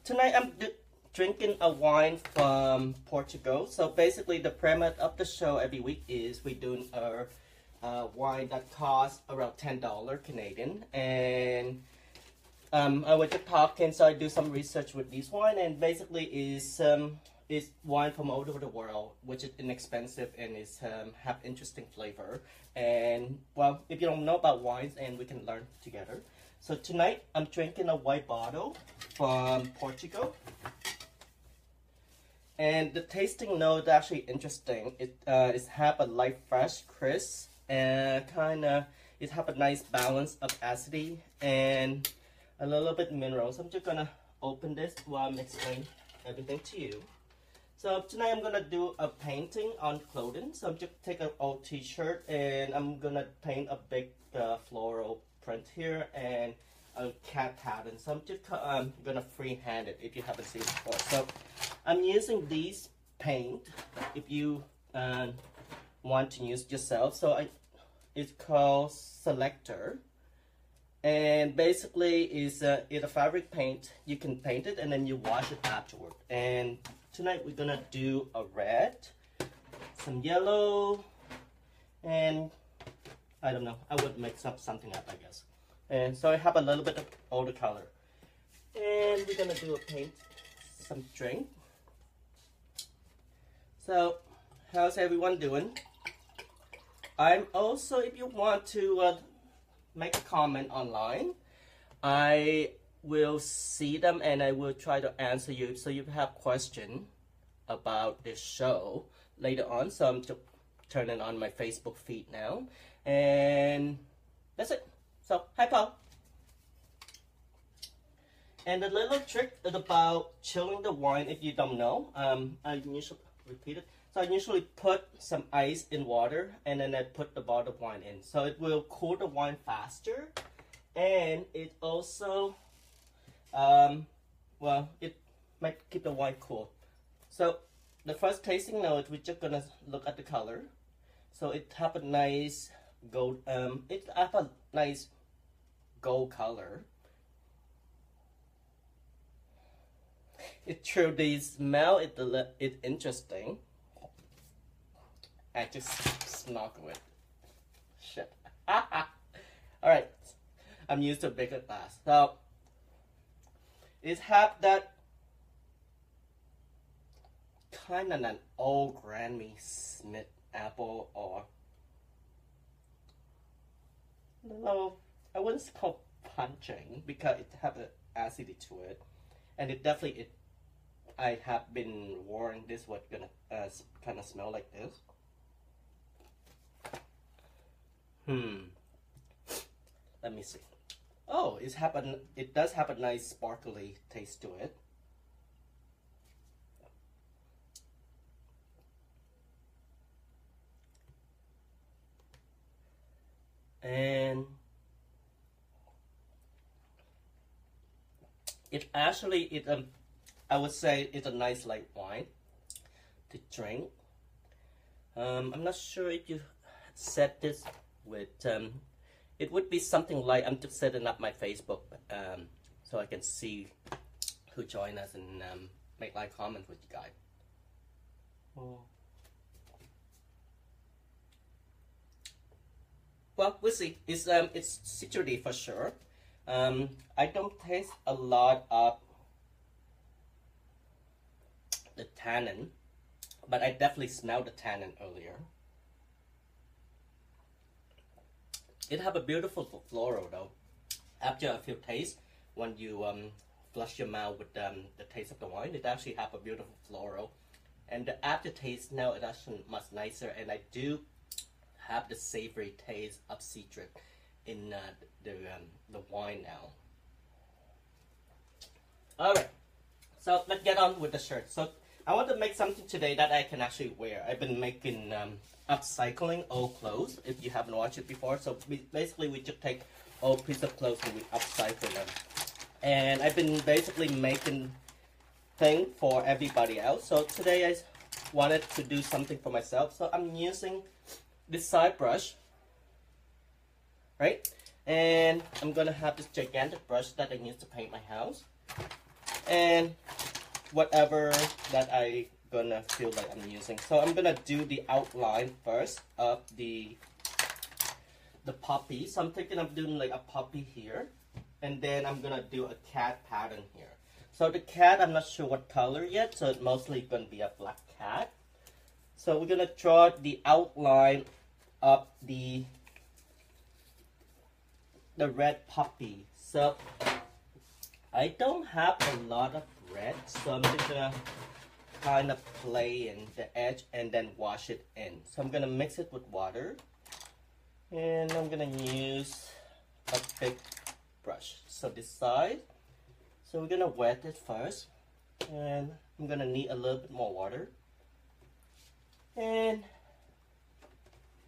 tonight I'm drinking a wine from Portugal. So basically the premise of the show every week is we doing a wine that costs around $10 Canadian. And I was just talking, so I do some research with this wine, and basically is wine from all over the world, which is inexpensive and is have interesting flavor. And well, if you don't know about wines, and we can learn together. So tonight I'm drinking a white bottle from Portugal, and the tasting note is actually interesting. It have a light, fresh, crisp, and it have a nice balance of acidity and a little bit mineral. So I'm just gonna open this while I'm explaining everything to you. So tonight I'm gonna do a painting on clothing. So I'm just take an old T-shirt and I'm gonna paint a big floral print here and a cat pattern. So I'm just gonna freehand it if you haven't seen it before. So I'm using these paint if you want to use yourself. So it's called Selector. And basically it's a fabric paint. You can paint it and then you wash it afterward. And tonight we're gonna do a red, some yellow, and I don't know, I would mix up something up, I guess. And so I have a little bit of all the color. And we're gonna do some drink. So how's everyone doing? I'm also, if you want to make a comment online, I will see them and I will try to answer you. So you have questions about this show later on. So I'm just turning on my Facebook feed now, and that's it. So hi Paul. And the little trick is about chilling the wine. If you don't know, I usually repeat it. So I usually put some ice in water and then I put the bottle of wine in. So it will cool the wine faster, and it also, well, it might keep the wine cool. So the first tasting note, we're just gonna look at the color. So it have a nice gold, it have a nice gold color. It truly smell it interesting. I just snorkel it. Shit. Alright. I'm used to a bigger glass. So it have that kind of an old Granny Smith apple, or no, I wouldn't call punching because it have an acidity to it, and it definitely I have been warned this was gonna kind of smell like this. Let me see. Oh, it does have a nice sparkly taste to it. And it actually, I would say it's a nice light wine to drink. I'm not sure if you set this with, it would be something like, I'm just setting up my Facebook so I can see who join us and make like comments with you guys. Oh. Well, we'll see. It's citrusy for sure. I don't taste a lot of the tannin, but I definitely smelled the tannin earlier. It have a beautiful floral though. After a few tastes, when you flush your mouth with the taste of the wine, it actually have a beautiful floral. And the aftertaste now is actually much nicer, and I do have the savory taste of citrus in the wine now. Alright, so let's get on with the shirt. So I want to make something today that I can actually wear. I've been making upcycling old clothes, if you haven't watched it before. So basically we just take old piece of clothes and we upcycle them. And I've been basically making things for everybody else. So today I wanted to do something for myself. So I'm using this side brush, right? And I'm gonna have this gigantic brush that I use to paint my house. and whatever that I gonna feel like I'm using. So I'm gonna do the outline first of the poppy. So I'm thinking of doing like a poppy here, and then I'm gonna do a cat pattern here. So the cat, I'm not sure what color yet, so it's mostly gonna be a black cat. So we're gonna draw the outline of the red poppy. So I don't have a lot of red, so I'm just gonna kind of play in the edge and then wash it in. So I'm gonna mix it with water, and I'm gonna use a big brush. So this side, so we're gonna wet it first, and I'm gonna need a little bit more water, and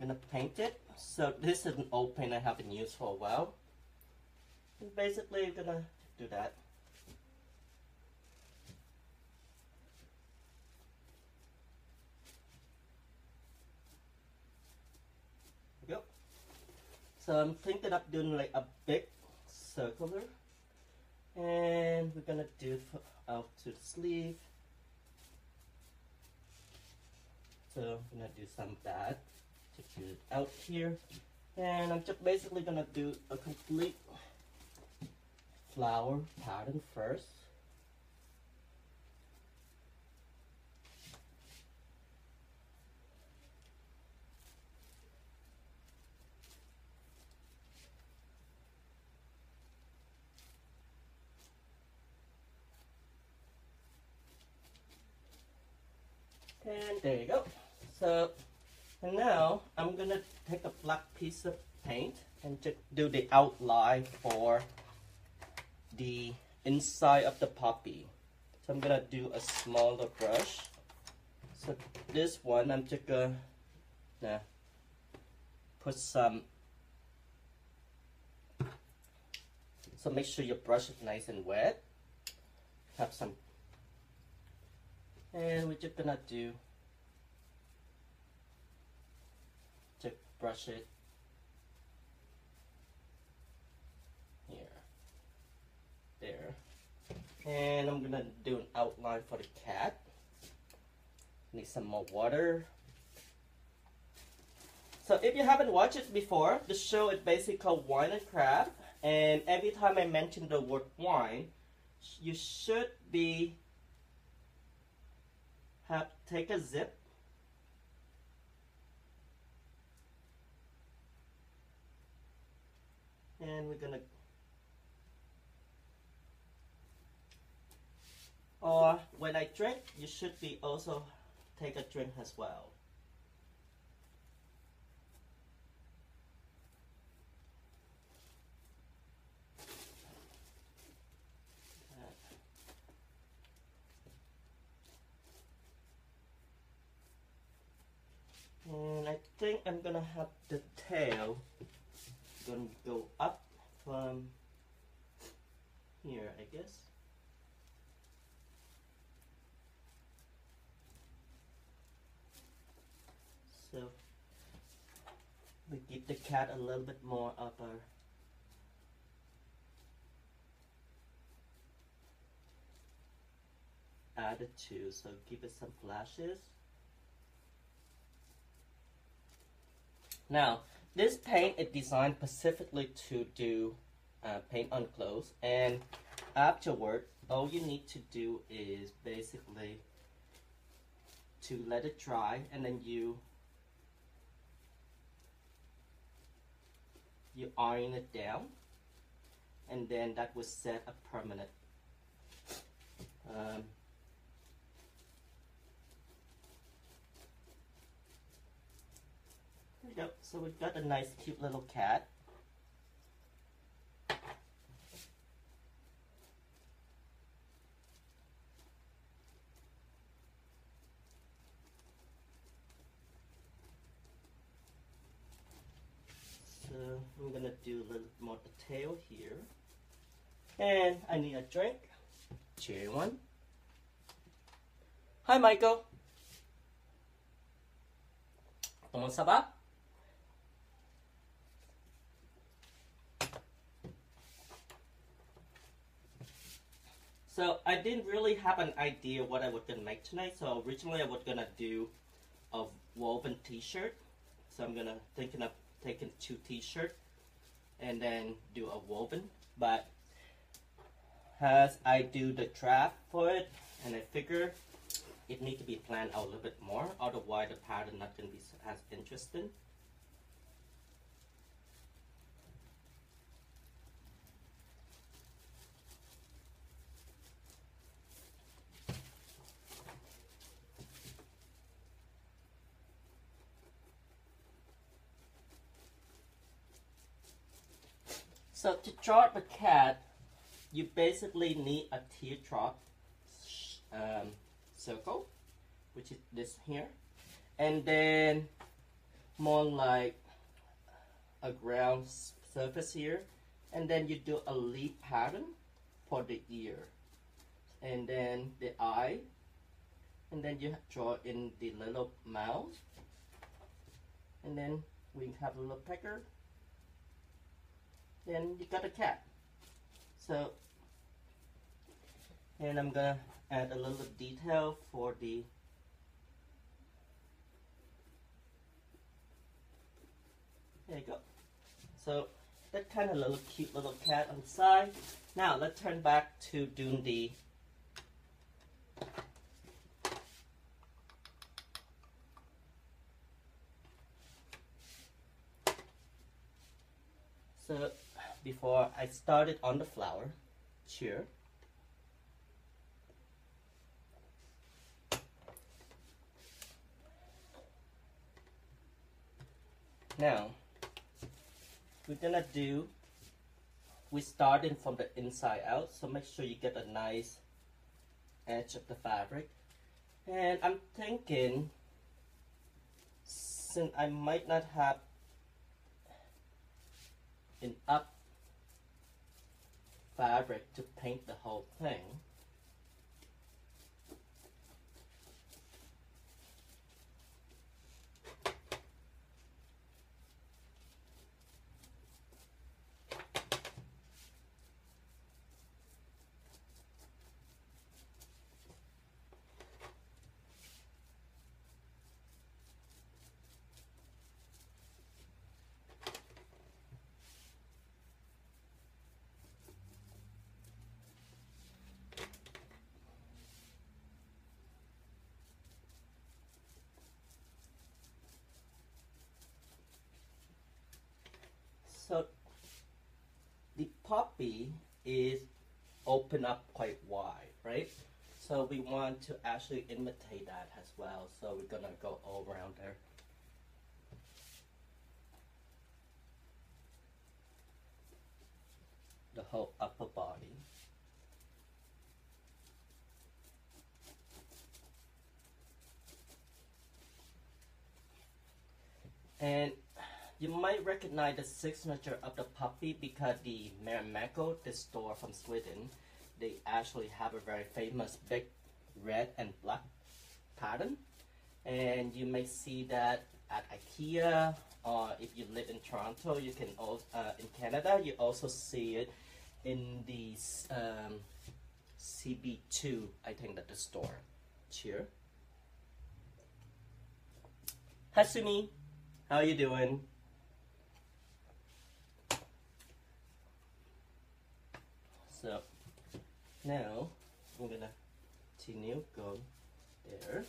I'm gonna paint it. So this is an old paint I haven't used for a while. And basically, I'm gonna do that. There we go. So I'm thinking of doing like a big circular, and we're gonna do it out to the sleeve. So I'm gonna do some of that to do it out here, and I'm just basically gonna do a complete flower pattern first. And there you go. So and now I'm gonna take a black piece of paint and just do the outline for the inside of the poppy. So I'm gonna do a smaller brush. So this one I'm just gonna put some. So make sure your brush is nice and wet. Have some, and we're just gonna do. Just brush it here, there, and I'm gonna do an outline for the cat. Need some more water. So if you haven't watched it before, the show is basically called Wine and Craft, and every time I mention the word wine, you should be take a zip and we're gonna, or when I drink, you should be also take a drink as well. And I think I'm gonna have the tail gonna go up from here, I guess. So we give the cat a little bit more of our attitude, so give it some flashes. Now, this paint is designed specifically to do paint on clothes, and afterward, all you need to do is basically to let it dry, and then you iron it down, and then that will set a permanent. There we go. So we've got a nice, cute little cat. So I'm gonna do a little more detail here, and I need a drink. Cherry one. Hi, Michael. Kumusta ba? So I didn't really have an idea what I was gonna make tonight. So originally I was gonna do a woven t-shirt. So I'm gonna thinking of taking 2 t-shirts and then do a woven. But as I do the draft for it, and I figure it needs to be planned out a little bit more, otherwise the pattern not gonna be as interesting. So to draw the cat, you basically need a teardrop circle, which is this here, and then more like a ground surface here, and then you do a leaf pattern for the ear, and then the eye, and then you draw in the little mouth, and then we have a little pecker. Then you got a cat. So, and I'm gonna add a little detail for the there you go. So that kind of little cute little cat on the side. Now let's turn back to doing the so before I started on the flower Tshirt. Now we're starting from the inside out, so make sure you get a nice edge of the fabric. And I'm thinking, since I might not have an up fabric to paint the whole thing, so the poppy is open up quite wide, right? So we want to actually imitate that as well. So we're gonna go all around there. The whole upper body. And you might recognize the signature of the puppy because the Marimekko, the store from Sweden, they actually have a very famous big red and black pattern. And you may see that at IKEA, or if you live in Toronto, you can also, in Canada, you also see it in the CB2, I think that the store. Cheer. Hasumi, how you doing? So now I'm gonna continue go there.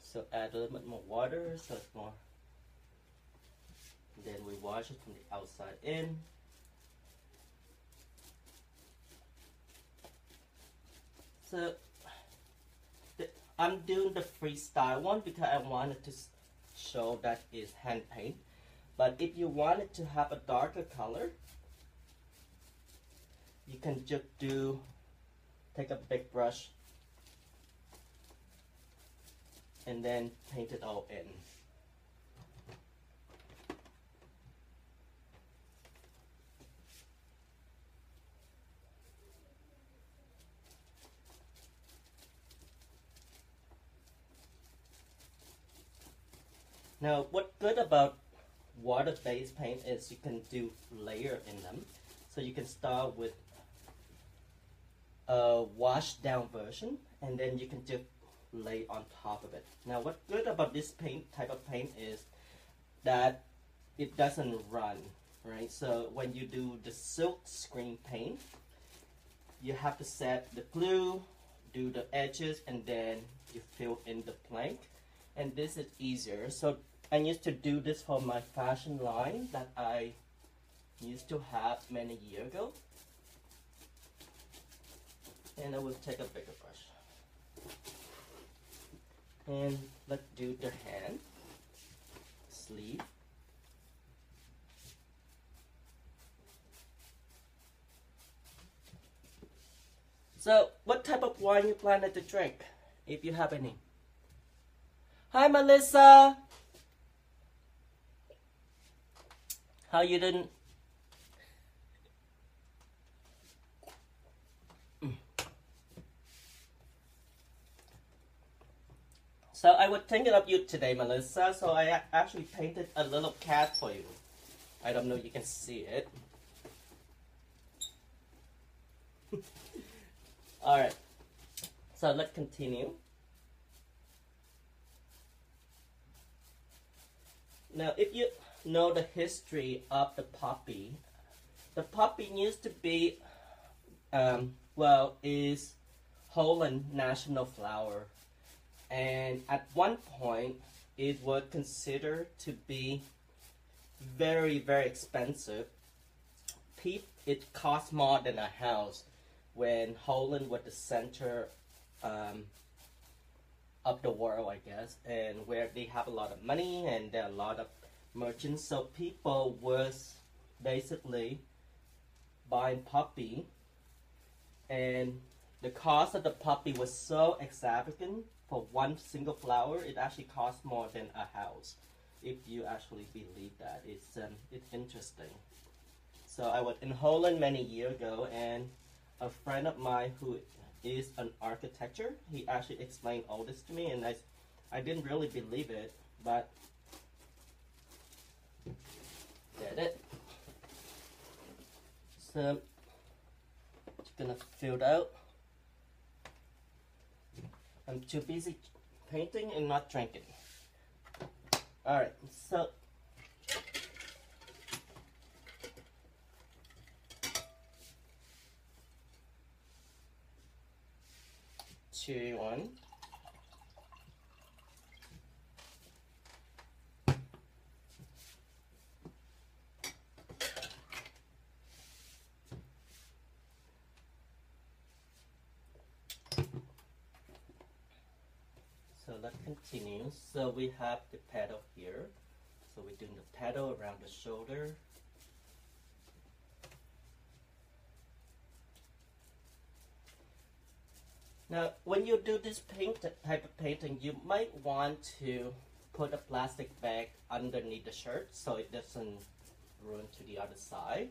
So add a little bit more water so it's more. Then we wash it from the outside in. So I'm doing the freestyle one because I wanted to show that is hand paint. But if you wanted to have a darker color, you can just take a big brush and then paint it all in. Now, what's good about water-based paint is you can do layer in them. So you can start with a washed down version, and then you can just lay on top of it. Now, what's good about this type of paint is that it doesn't run, right? So when you do the silk screen paint, you have to set the glue, do the edges, and then you fill in the plank. And this is easier. So I used to do this for my fashion line that I used to have many years ago. And I will take a bigger brush. And let's do the hand, sleeve. So, what type of wine you plan to drink, if you have any? Hi, Melissa. How you doing? So I was thinking of you today, Melissa. So I actually painted a little cat for you. I don't know if you can see it. Alright, so let's continue. Now, if you know the history of the poppy used to be, is Holland national flower. And at one point, it was considered to be very, very expensive. It cost more than a house. When Holland was the center of the world, I guess, and where they have a lot of money and there are a lot of merchants, so people was basically buying poppy, and the cost of the poppy was so extravagant for one single flower. It actually cost more than a house, if you actually believe that. It's interesting. So I was in Holland many years ago, and a friend of mine who is an architecture, he actually explained all this to me, and I didn't really believe it, but did it. So just gonna fill it out. I'm too busy painting and not drinking. Alright, so cherry one. So let's continue. So we have the petal here. So we're doing the petal around the shoulder. Now, when you do this type of painting, you might want to put a plastic bag underneath the shirt so it doesn't ruin to the other side.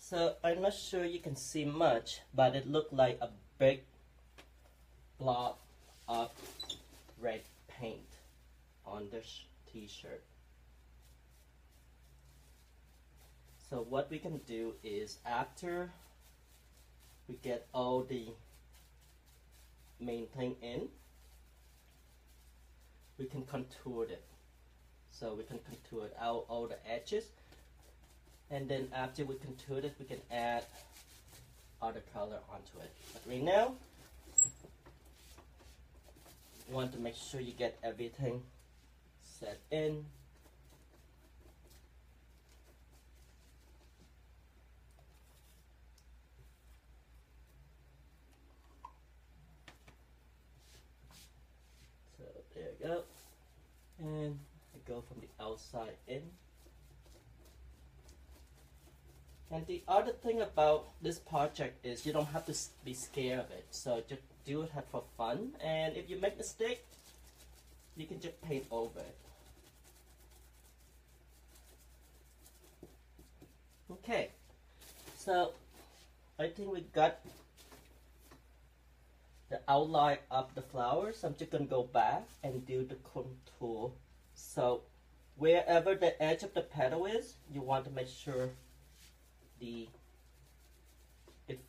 So I'm not sure you can see much, but it looked like a big blob of red paint on the t-shirt. So what we can do is, after we get all the main thing in, we can contour it. So we can contour out all the edges. And then after we contour it, we can add other color onto it. But right now, you want to make sure you get everything set in. So there you go. from the outside in. And the other thing about this project is you don't have to be scared of it. So just do it for fun. And if you make a mistake, you can just paint over it. Okay, so I think we got the outline of the flowers. I'm just gonna go back and do the contour. So wherever the edge of the petal is, you want to make sure it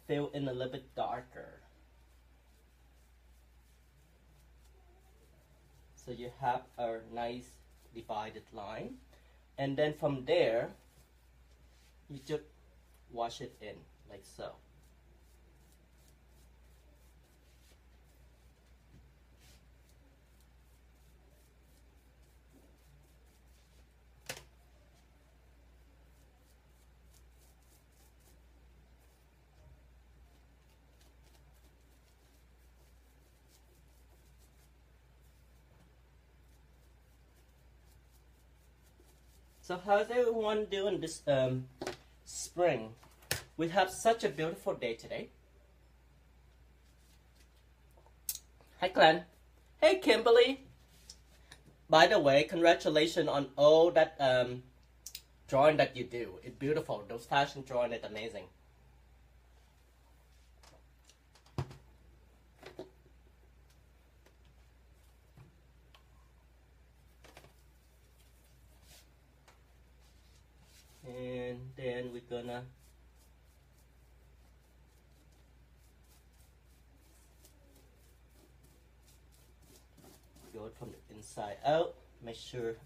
fill in a little bit darker. So you have a nice divided line. And then from there, you just wash it in like so. So how's everyone doing this spring? We have such a beautiful day today. Hi Glenn. Hey Kimberly. By the way, congratulations on all that drawing that you do. It's beautiful. Those fashion drawing is amazing. And then we're gonna go it from the inside out, make sure.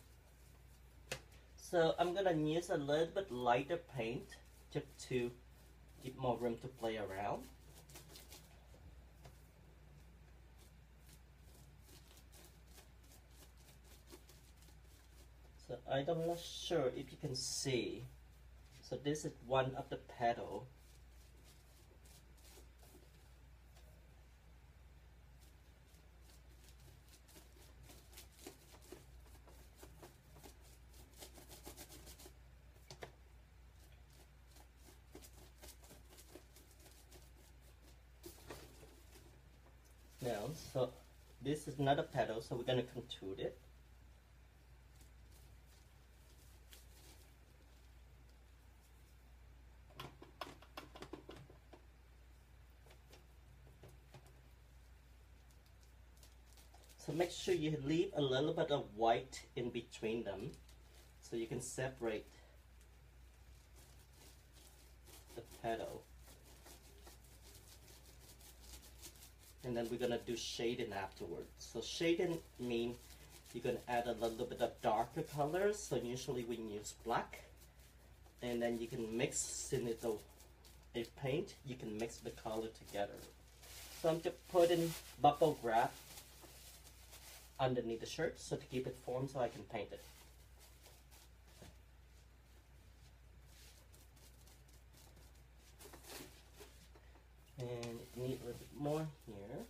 So I'm gonna use a little bit lighter paint just to give more room to play around. So I'm not sure if you can see. So this is one of the petal. Now, so this is not a petal, so we're going to contour it. So make sure you leave a little bit of white in between them so you can separate the petal. And then we're gonna do shading afterwards. So shading means you're gonna add a little bit of darker colors. So usually we use black. And then you can mix in it a paint, you can mix the color together. So I'm just putting bubble wrap underneath the shirt so to keep it formed so I can paint it. And it needs a little bit more here.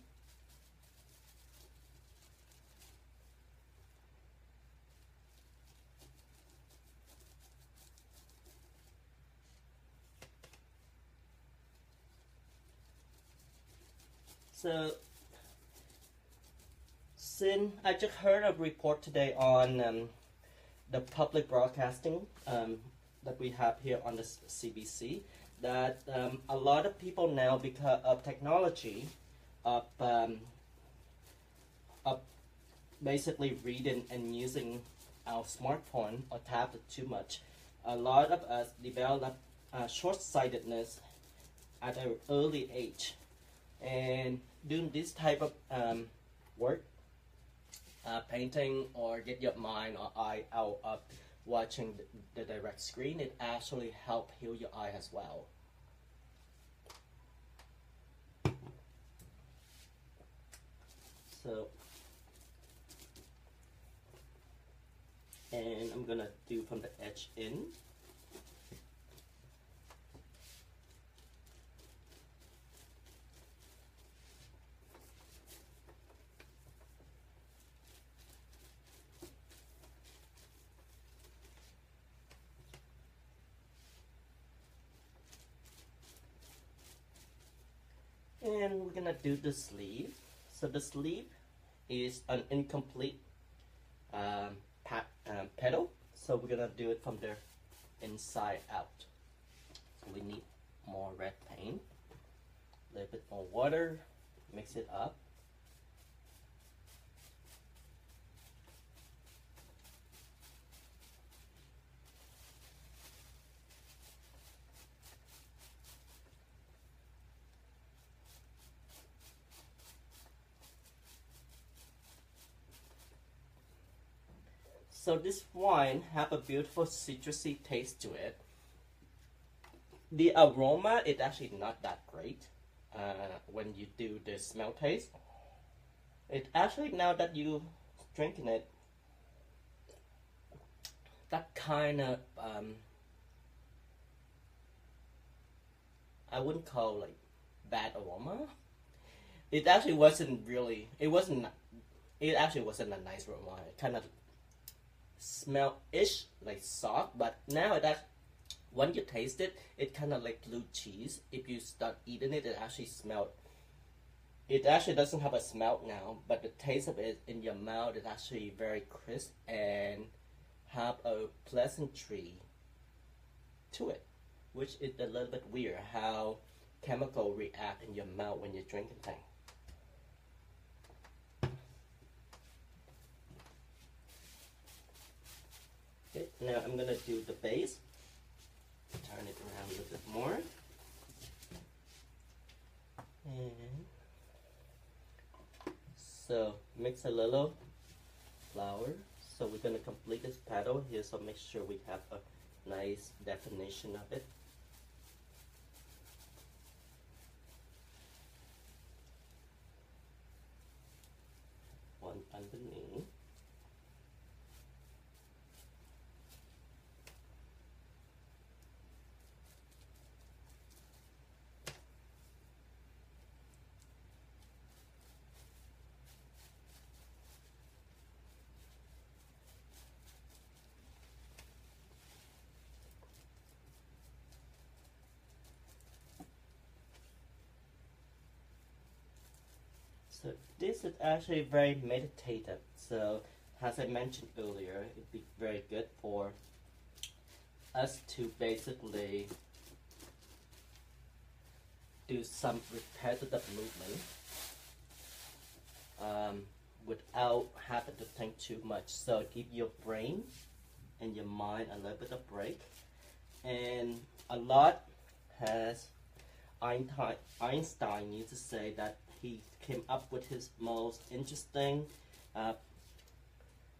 So since I just heard a report today on the public broadcasting that we have here on the CBC, that a lot of people now, because of technology, of basically reading and using our smartphone or tablet too much, a lot of us develop short-sightedness at an early age. And doing this type of work, painting or get your mind or eye out of watching the direct screen, it actually helps heal your eye as well. So, and I'm gonna do from the edge in. And we're gonna do the sleeve. So the sleeve is an incomplete petal. So we're gonna do it from the inside out. So we need more red paint, a little bit more water, mix it up. So this wine have a beautiful citrusy taste to it. The aroma is actually not that great when you do the smell taste. It actually, now that you drinking it, that kind of I wouldn't call like bad aroma. It actually wasn't really. It actually wasn't a nice aroma. It kind of smell-ish like soft, but now when you taste it, it kind of like blue cheese. If you start eating it, it actually smelled. It actually doesn't have a smell now, but the taste of it in your mouth is actually very crisp and have a pleasantry to it, which is a little bit weird how chemical react in your mouth when you're drinking things. Okay, now I'm gonna do the base. Turn it around a little bit more. And so mix a little flour. So we're gonna complete this petal here, so make sure we have a nice definition of it. One underneath. So this is actually very meditative. So as I mentioned earlier, it'd be very good for us to basically do some repetitive movement without having to think too much. So give your brain and your mind a little bit of break. And a lot has Einstein used to say that he came up with his most interesting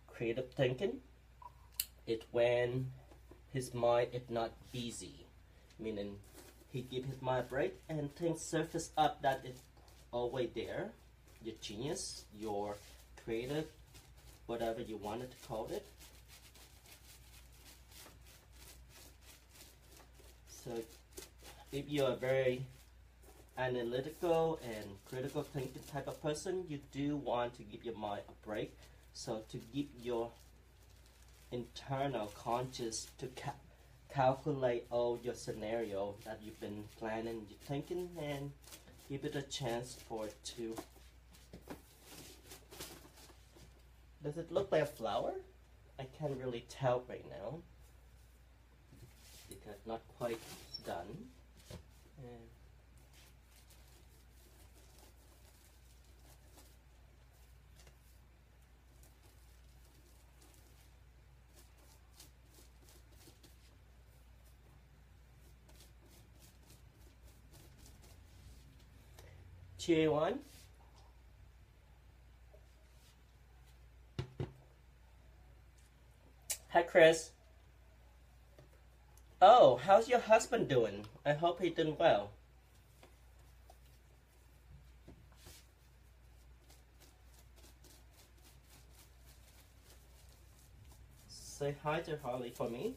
creative thinking. It when his mind is not busy, meaning he give his mind a break and things surface up that is always there. Your genius, your creative, whatever you wanted to call it. So if you're a very analytical and critical thinking type of person, you do want to give your mind a break. So to give your internal conscious to calculate all your scenario that you've been planning, you're thinking, and give it a chance for it to. Does it look like a flower? I can't really tell right now because not quite done. And Q1. Hi, Chris. Oh, how's your husband doing? I hope he's doing well. Say hi to Harley for me.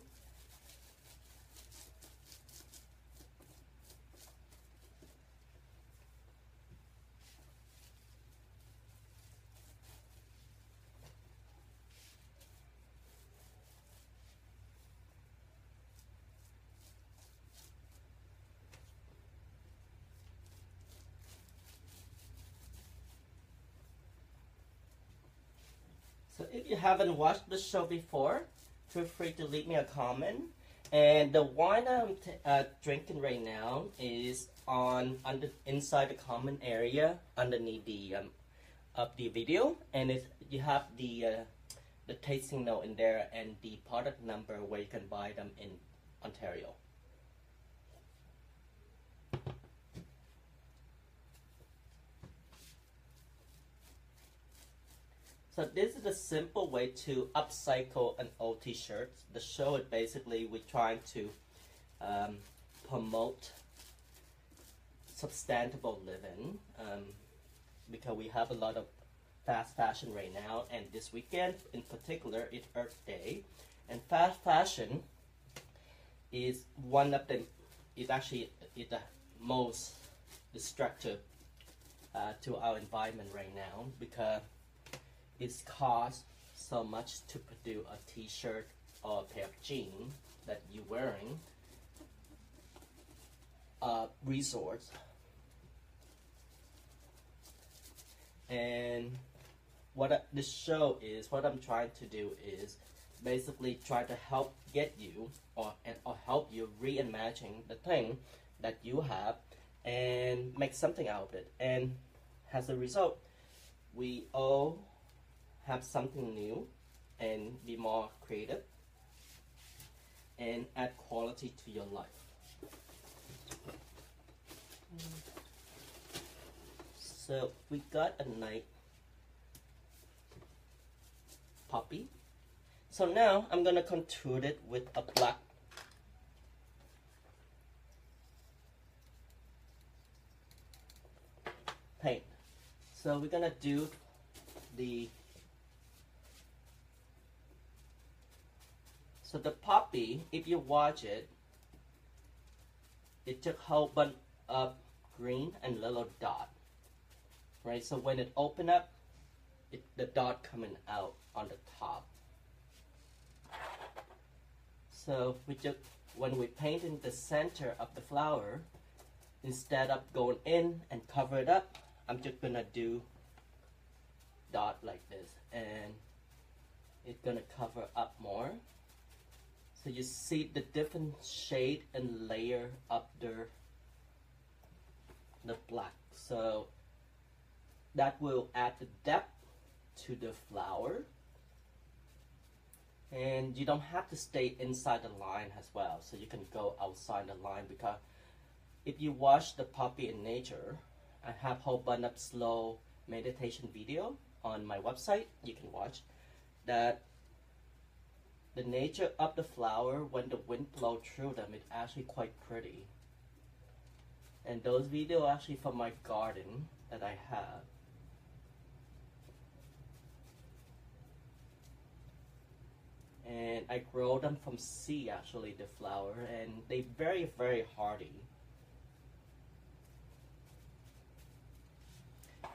So if you haven't watched the show before, feel free to leave me a comment. And the wine I'm drinking right now is inside the common area underneath the of the video, and you have the tasting note in there and the product number where you can buy them in Ontario. So this is a simple way to upcycle an old t-shirt. The show is basically we're trying to promote sustainable living because we have a lot of fast fashion right now, and this weekend in particular is Earth Day, and fast fashion is one of the the most destructive to our environment right now because it costs so much to produce a t-shirt or a pair of jeans that you're wearing. Resource. And what this show is, what I'm trying to do is basically try to help get you or help you reimagine the thing that you have and make something out of it. And as a result, we all have something new and be more creative and add quality to your life. So we got a nice poppy. So now I'm gonna contour it with a black paint. So we're gonna do the poppy, if you watch it, it took a whole bunch of green and little dot, right? So when it opened up, the dot coming out on the top. So when we paint in the center of the flower, instead of going in and cover it up, I'm just gonna do dot like this, and it's gonna cover up more. So you see the different shade and layer of the black. So that will add the depth to the flower. And you don't have to stay inside the line as well. So you can go outside the line, because if you watch the poppy in nature, I have a whole bunch of slow meditation video on my website. You can watch that. The nature of the flower, when the wind blows through them, it's actually quite pretty. And those videos are actually from my garden that I have. And I grow them from seed, actually, the flower, and they're very, very hardy.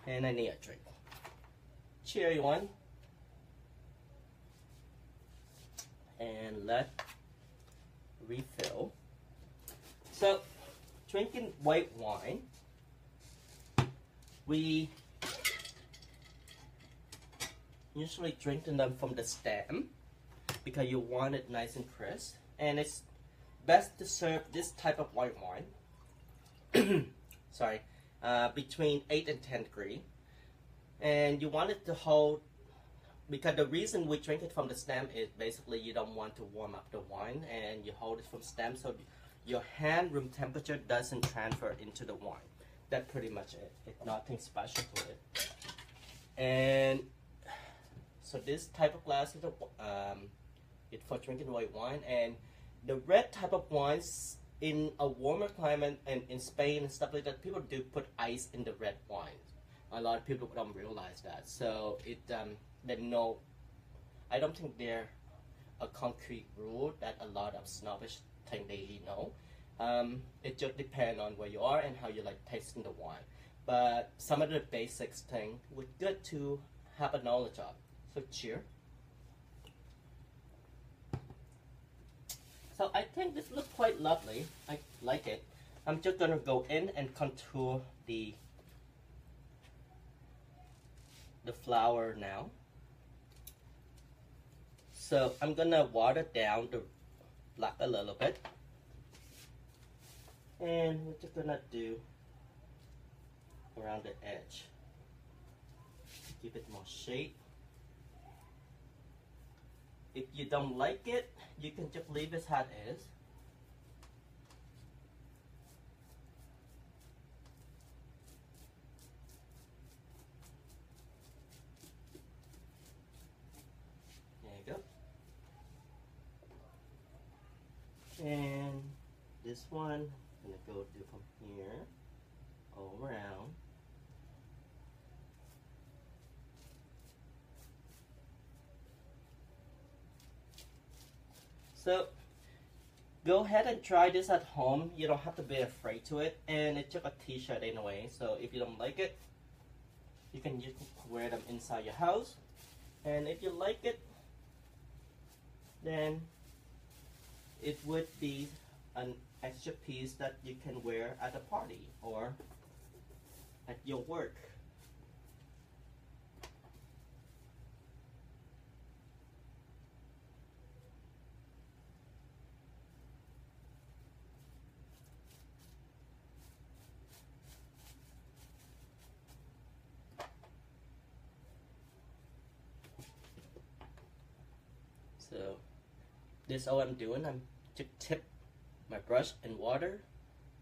And I need a drink. Cheers, everyone. And let's refill. So, drinking white wine, we usually drink them from the stem because you want it nice and crisp, and it's best to serve this type of white wine sorry, between 8 and 10 degrees, and you want it to hold, because the reason we drink it from the stem is basically you don't want to warm up the wine, and you hold it from stem so your hand room temperature doesn't transfer into the wine. That's pretty much it. It's nothing special to it. And so this type of glass is it's for drinking white wine, and the red type of wines in a warmer climate and in Spain and stuff like that, people do put ice in the red wine. A lot of people don't realize that. So it I don't think there a concrete rule that a lot of snobbish think they know. It just depends on where you are and how you like tasting the wine. But some of the basics thing would good to have a knowledge of. So cheers. So I think this looks quite lovely. I like it. I'm just gonna go in and contour the flower now. So I'm gonna water down the black a little bit. And we're just gonna do around the edge. Give it more shape. If you don't like it, you can just leave it as is. There you go. And this one, I'm gonna go do from here all around. So go ahead and try this at home. You don't have to be afraid to it, and it's just a t-shirt anyway. So if you don't like it, you can just wear them inside your house. And if you like it, then it would be an extra piece that you can wear at a party or at your work. So this is all I'm doing. I'm just tip my brush in water,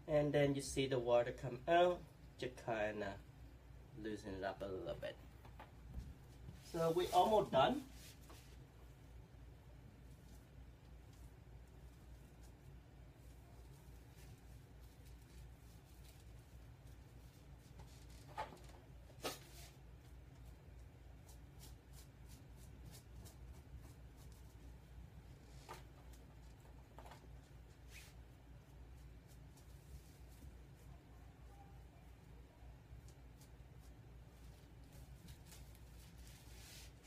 and then you see the water come out, just kind of loosen it up a little bit. So we're almost done.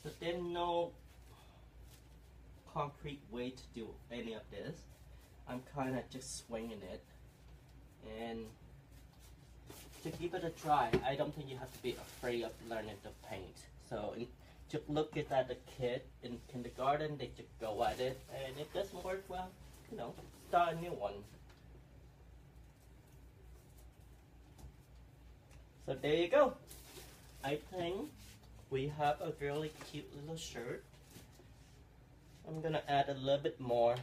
But there's no concrete way to do any of this. I'm kind of just swinging it, and to give it a try, I don't think you have to be afraid of learning to paint. So just look at the kid in kindergarten, they just go at it, and if it doesn't work well, you know, start a new one. So there you go. I think we have a really cute little shirt. I'm gonna add a little bit more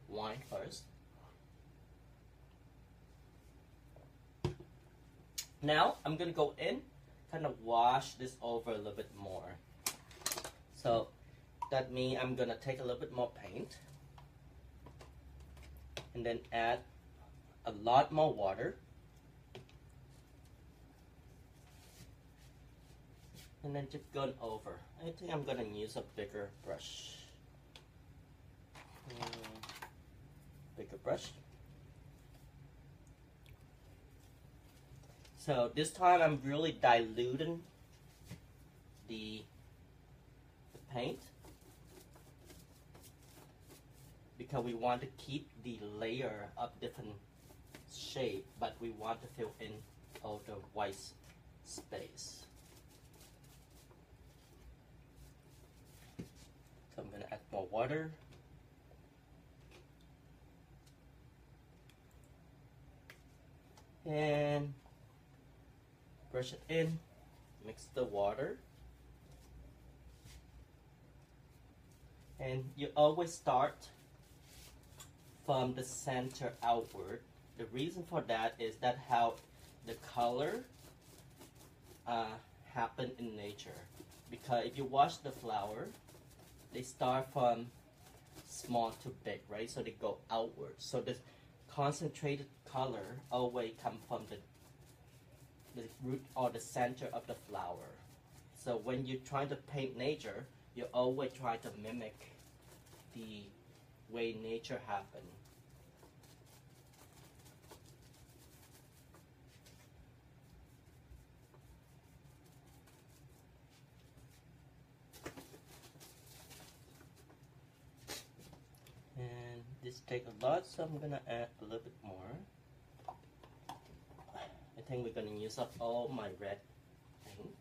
wine first. Now I'm gonna go in, kind of wash this over a little bit more. So that means I'm gonna take a little bit more paint and then add a lot more water. And then just going over. I think I'm gonna use a bigger brush. Bigger brush. So this time I'm really diluting the paint because we want to keep the layer of different shape, but we want to fill in all the white space. So I'm going to add more water. And brush it in, mix the water. And you always start from the center outward. The reason for that is that how the color happen in nature. Because if you watch the flower, they start from small to big, right? So they go outward. So the concentrated color always come from the root or the center of the flower. So when you're trying to paint nature, you always try to mimic the way nature happens. And this takes a lot, so I'm gonna add a little bit more. I think we're gonna use up all my red paint.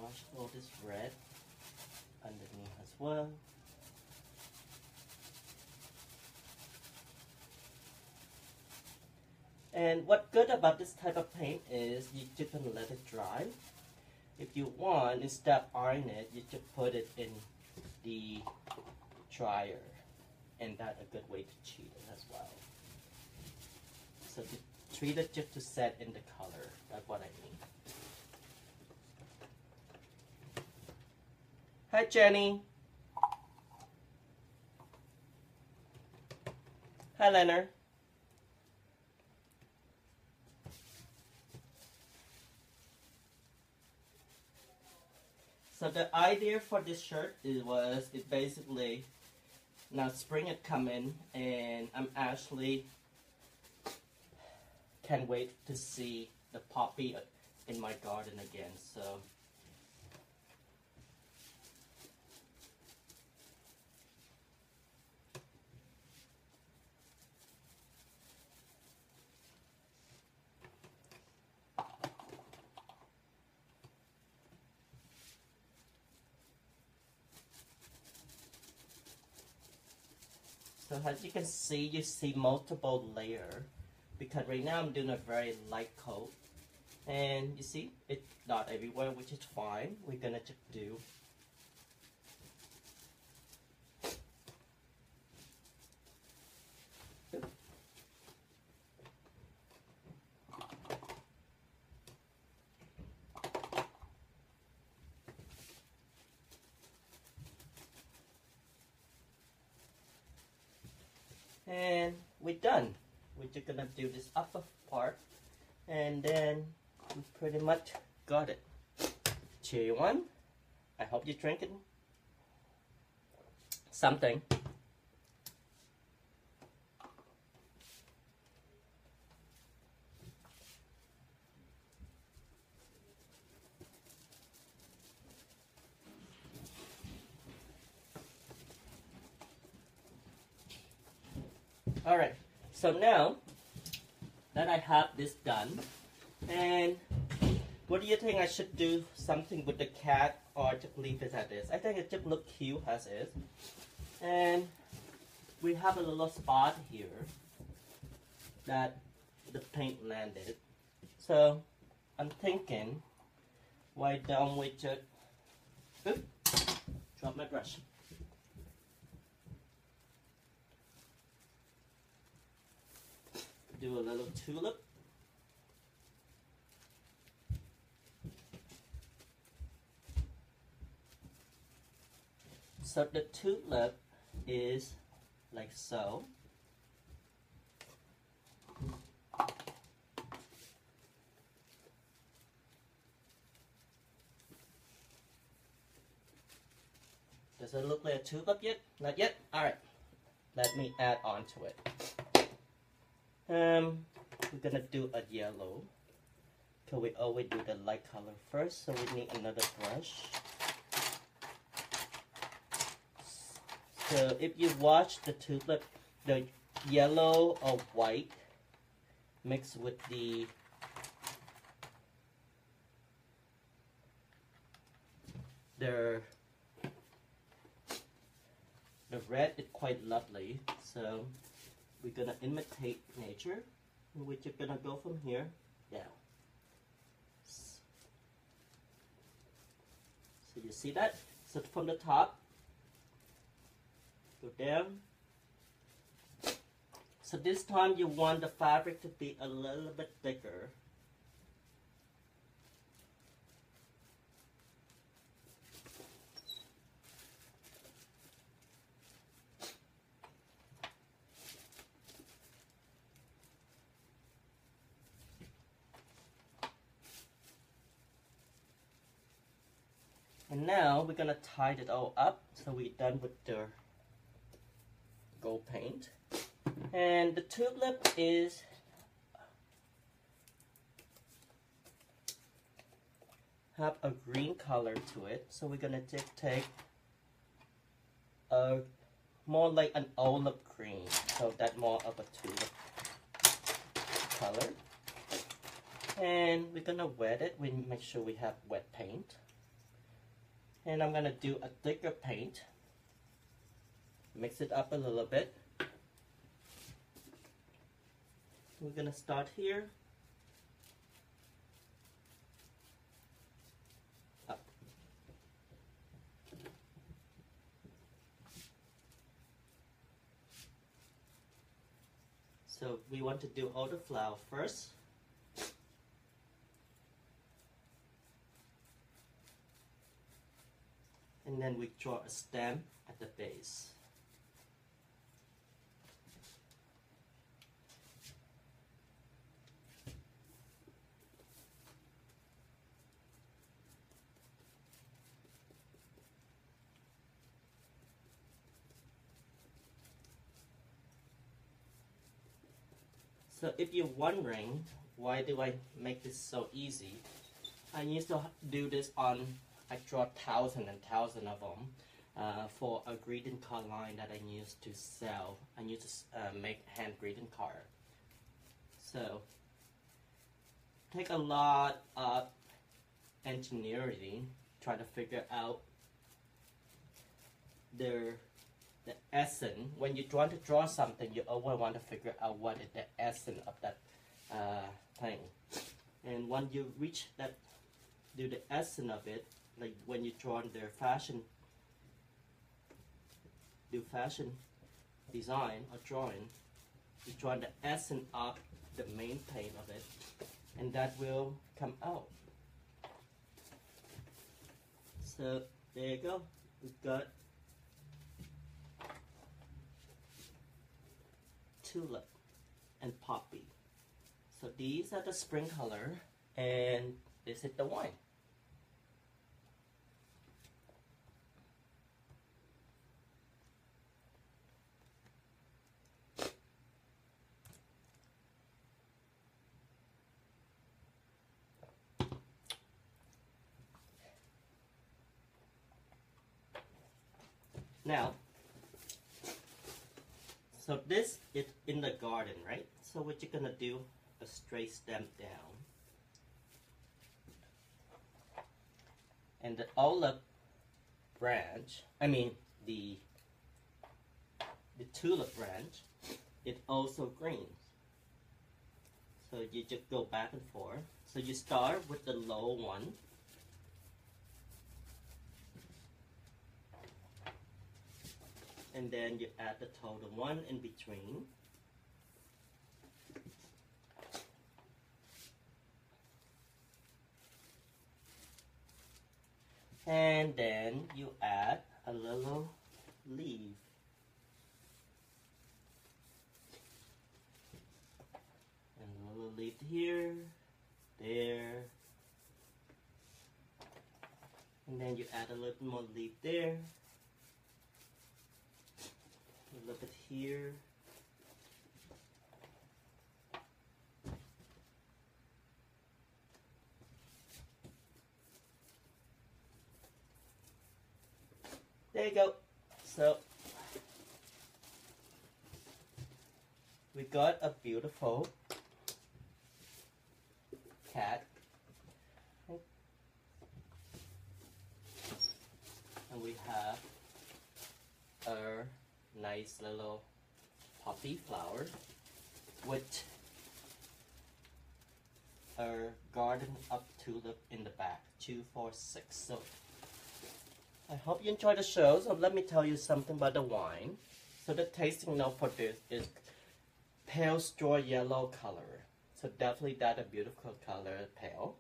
wash all this red underneath as well. And what good about this type of paint is you just gonna let it dry. If you want, instead of iron it, you just put it in the dryer, and that's a good way to cheat it as well. So to treat it just to set in the color, that's what I mean. Hi Jenny. Hi Leonard. So the idea for this shirt was basically, now spring had come in and I'm actually can't wait to see the poppy in my garden again. So as you can see, you see multiple layers because right now I'm doing a very light coat, and you see it's not everywhere, which is fine. We're gonna just do and we're done. We're just gonna do this upper part, and then we pretty much got it. Cheer you on. I hope you're drinking something. Alright, so now that I have this done, and what do you think I should do something with the cat or just leave it as is? I think it just look cute as is. And we have a little spot here that the paint landed. So I'm thinking, why don't we just, oops, drop my brush. Do a little tulip. So the tulip is like so. Does it look like a tulip yet? Not yet? Alright. Let me add on to it. We're gonna do a yellow. So we always do the light color first, so we need another brush. So if you watch the tulip, the yellow or white mixed with the red is quite lovely. So we're gonna imitate nature, and we're just gonna go from here down. So you see that? So from the top, go down. So this time you want the fabric to be a little bit thicker. And now we're gonna tie it all up, so we're done with the gold paint. And the tulip is have a green color to it, so we're gonna just take a more like an olive green, so that's more of a tulip color. And we're gonna wet it. We make sure we have wet paint. And I'm gonna do a thicker paint. Mix it up a little bit. We're gonna start here. Up. So we want to do all the flower first. And then we draw a stem at the base. So if you're wondering why do I make this so easy, I used to do this on, I draw thousands and thousands of them for a greeting card line that I used to sell. I used to make hand greeting card. So take a lot of engineering trying to figure out the essence. When you want to draw something, you always want to figure out what is the essence of that thing. And once you reach that, do the essence of it, like when you draw their fashion, do fashion design or drawing, you draw the essence of the main paint of it, and that will come out. So there you go. We've got tulip and poppy. So these are the spring color, and this is the wine. Now, so this is in the garden, right? So what you're gonna do, a straight stem down. And the olive branch, I mean the tulip branch, it also green. So you just go back and forth. So you start with the low one. And then you add the total one in between. And then you add a little leaf. And a little leaf here, there. And then you add a little more leaf there. A little bit here. There you go. So we got a beautiful cat. And we have a nice little poppy flower with a garden of tulip in the back. 2, 4, 6. So I hope you enjoy the show. So let me tell you something about the wine. So the tasting note for this is pale straw yellow color. So definitely that a beautiful color, pale.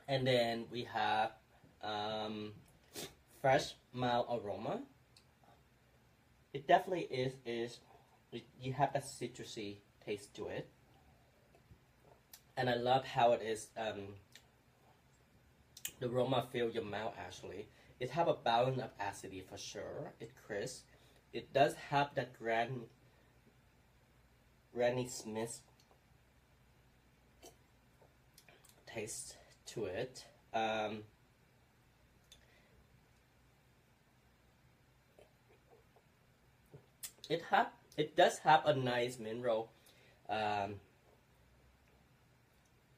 And then we have fresh mild aroma. It definitely is you have a citrusy taste to it. And I love how it is the aroma fill your mouth actually. It have a balance of acidity for sure. It's crisp. It does have that Granny Smith taste to it. It does have a nice mineral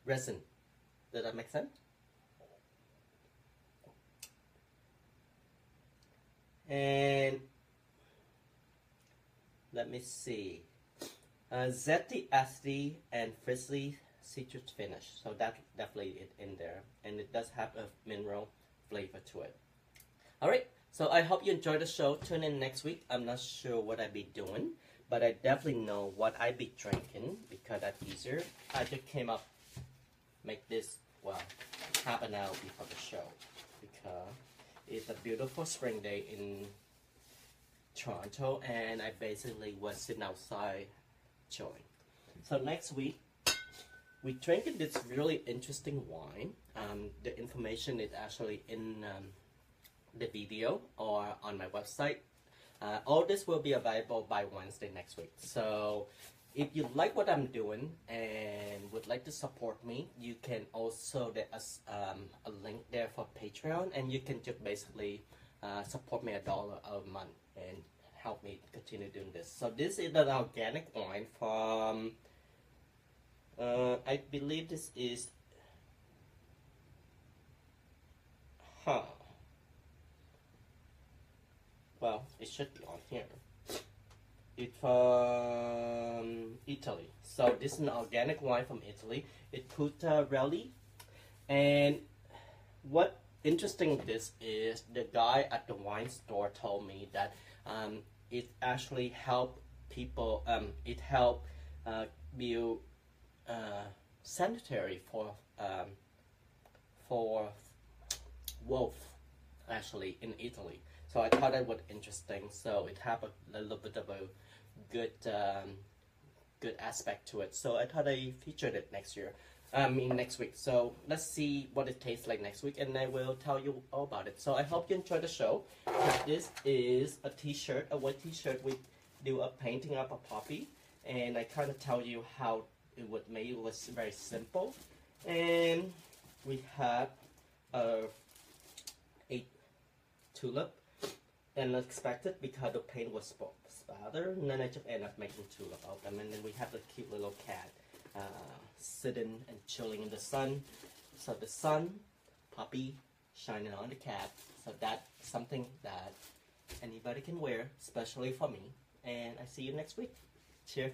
resin. Does that make sense? And let me see. Zesty, acidy, and frizzly citrus finish. So that's definitely it in there. And it does have a mineral flavor to it. Alright, so I hope you enjoyed the show. Tune in next week. I'm not sure what I'll be doing, but I definitely know what I'll be drinking because that's easier. I just came up, make this, well, half an hour before the show because it's a beautiful spring day in Toronto and I basically was sitting outside chilling. So next week, we're drinking this really interesting wine. The information is actually in the video or on my website. All this will be available by Wednesday next week. So if you like what I'm doing and would like to support me, you can also, there's a link there for Patreon, and you can just basically support me $1 a month and help me continue doing this. So this is an organic wine from, I believe this is, well, it should be on here. It's from Italy. So this is an organic wine from Italy. It's Putarelli. And what interesting this is, the guy at the wine store told me that it actually helped people, it helped build sanitary for wolf actually in Italy. So I thought that was interesting. So it had a little bit of a good good aspect to it. So I thought I featured it next week. So let's see what it tastes like next week, and I will tell you all about it. So I hope you enjoy the show. This is a t-shirt, a white t-shirt. We do a painting up a poppy, and I kind of tell you how it was made. It was very simple, and we have a tulip. And unexpected because the paint was spattered, and then I just ended up making tulip out of them. And then we have the cute little cat sitting and chilling in the sun. So the sun, puppy, shining on the cat. So that's something that anybody can wear, especially for me. And I see you next week. Cheers.